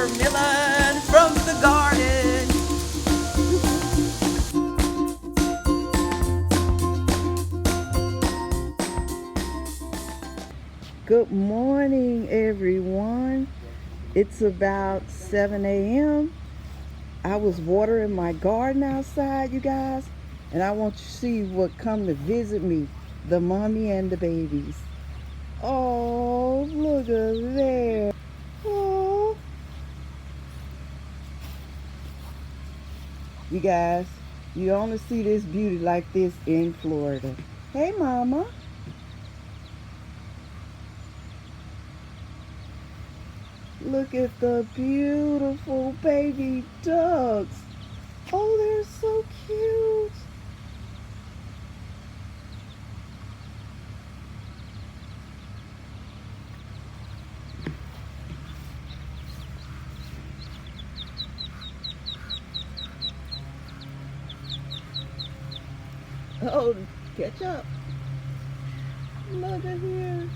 watermelon from the garden. Good morning, everyone. It's about 7 a.m. I was watering my garden outside, you guys, and I want you to see what come to visit me, the mommy and the babies. Oh, look at there. Oh, you guys, you only see this beauty like this in Florida. Hey, mama. Look at the beautiful baby ducks. Oh, they're so cute. Oh, catch up. Look at here.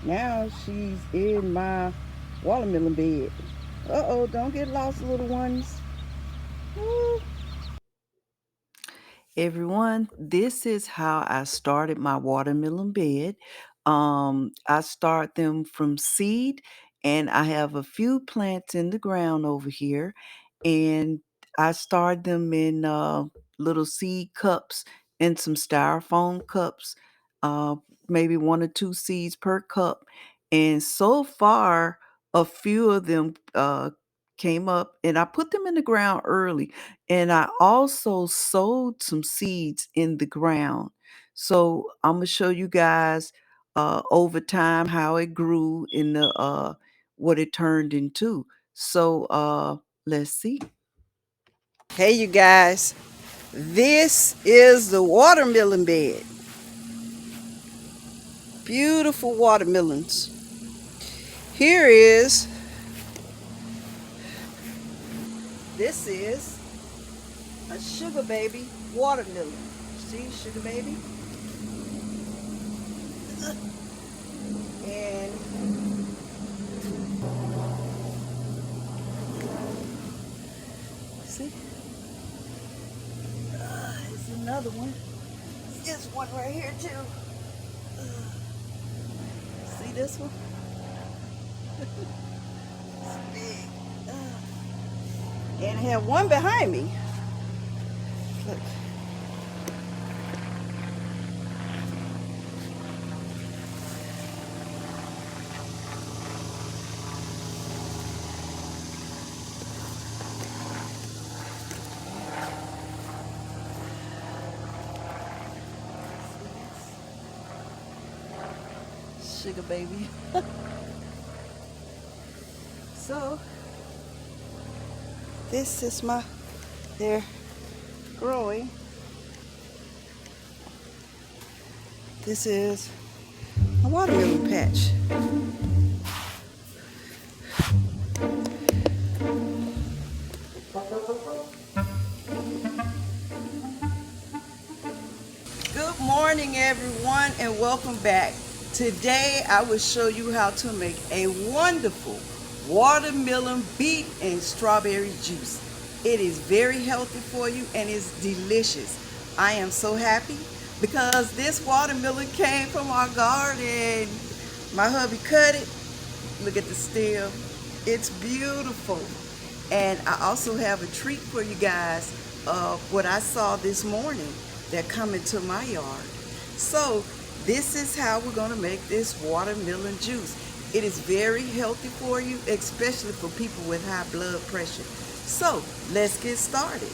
Now she's in my watermelon bed. Uh-oh, don't get lost, little ones. Ooh. Everyone, this is how I started my watermelon bed. I start them from seed, and I have a few plants in the ground over here, and I start them in little seed cups and some styrofoam cups, uh, maybe one or two seeds per cup. And so far, a few of them came up, and I put them in the ground early, and I also sowed some seeds in the ground. So I'm gonna show you guys over time how it grew in the what it turned into. So let's see. Hey you guys, this is the watermelon bed. Beautiful watermelons. Here is this is a sugar baby watermelon. See, sugar baby? And see, there's another one. There's one right here too. See this one? It's big. And I have one behind me. Look. Sugar baby. So this is they're growing. This is a watermelon patch. Good morning everyone and welcome back. Today I will show you how to make a wonderful watermelon, beet, and strawberry juice. It is very healthy for you and it's delicious. I am so happy because this watermelon came from our garden. My hubby cut it. Look at the stem. It's beautiful. And I also have a treat for you guys of what I saw this morning that come into my yard. So this is how we're going to make this watermelon juice. It is very healthy for you, especially for people with high blood pressure. So let's get started.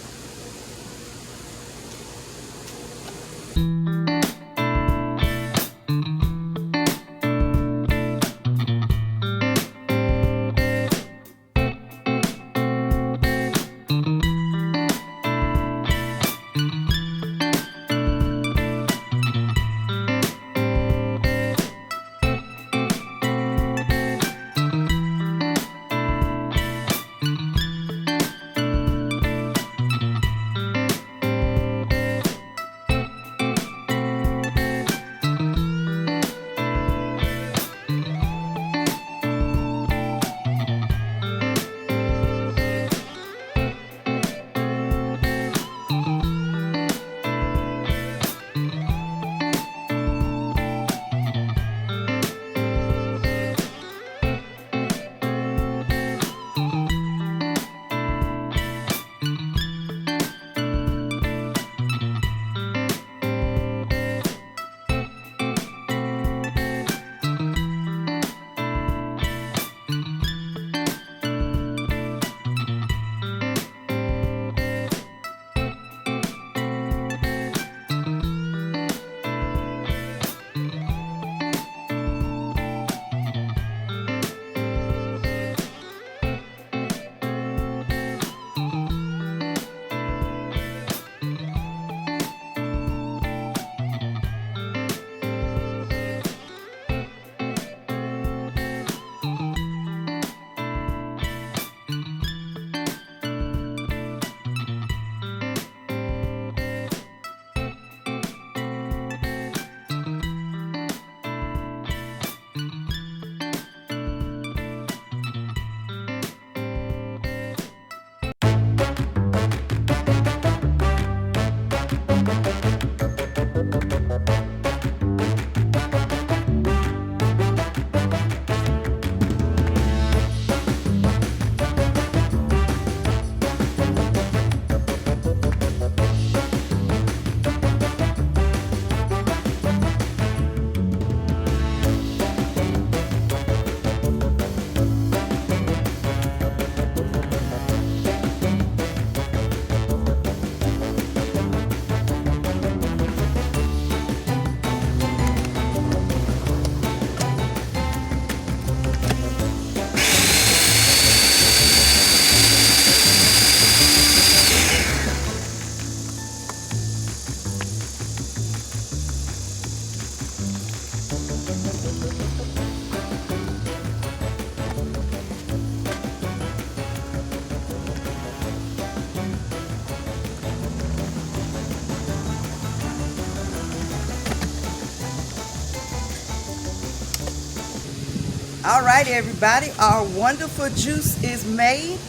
All right, everybody, our wonderful juice is made.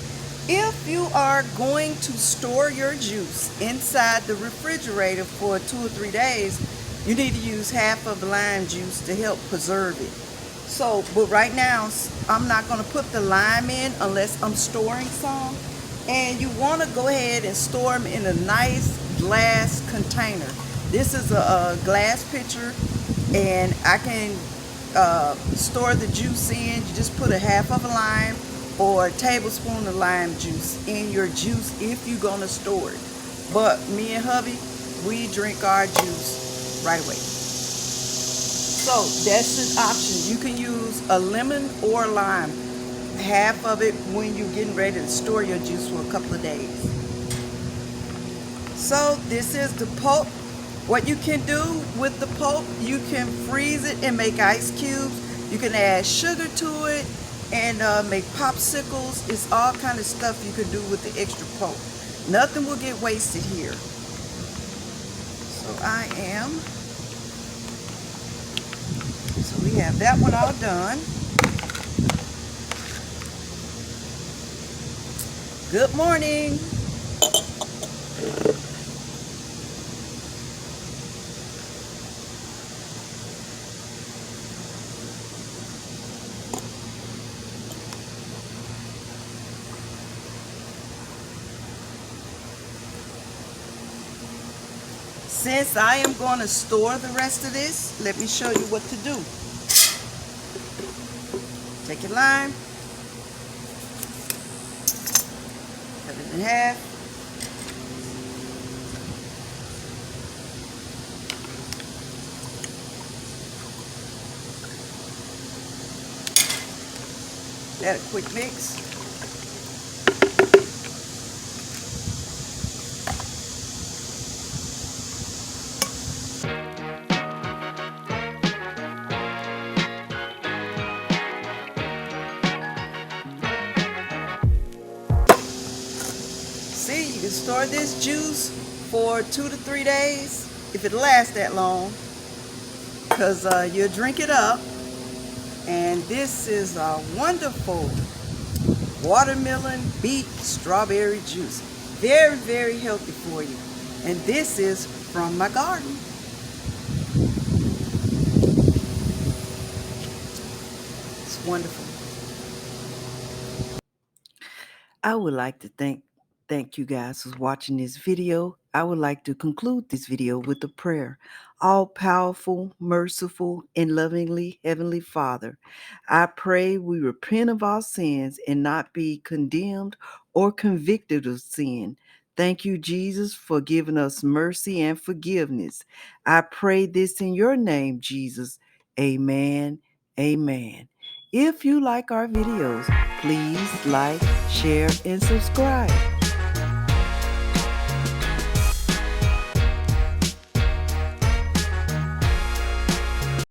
If you are going to store your juice inside the refrigerator for 2 or 3 days, you need to use half of the lime juice to help preserve it. So, but right now, I'm not going to put the lime in unless I'm storing some. And you want to go ahead and store them in a nice glass container. This is a glass pitcher, and I can store the juice in. You just put a half of a lime or a tablespoon of lime juice in your juice if you're going to store it. But me and hubby, we drink our juice right away. So that's an option. You can use a lemon or a lime. Half of it when you're getting ready to store your juice for a couple of days. So this is the pulp. What you can do with the pulp, you can freeze it and make ice cubes. You can add sugar to it and make popsicles. It's all kind of stuff you can do with the extra pulp. Nothing will get wasted here. So so we have that one all done. Good morning. Since I am going to store the rest of this, let me show you what to do. Take your lime, cut it in half. Add a quick mix. See, you can store this juice for 2 to 3 days if it lasts that long, because you'll drink it up. And this is a wonderful watermelon beet strawberry juice. Very, very healthy for you. And this is from my garden. It's wonderful. I would like to thank you guys for watching this video. I would like to conclude this video with a prayer. All powerful, merciful, and lovingly Heavenly Father, I pray we repent of our sins and not be condemned or convicted of sin. Thank you, Jesus, for giving us mercy and forgiveness. I pray this in your name, Jesus. Amen. Amen. If you like our videos, please like, share, and subscribe.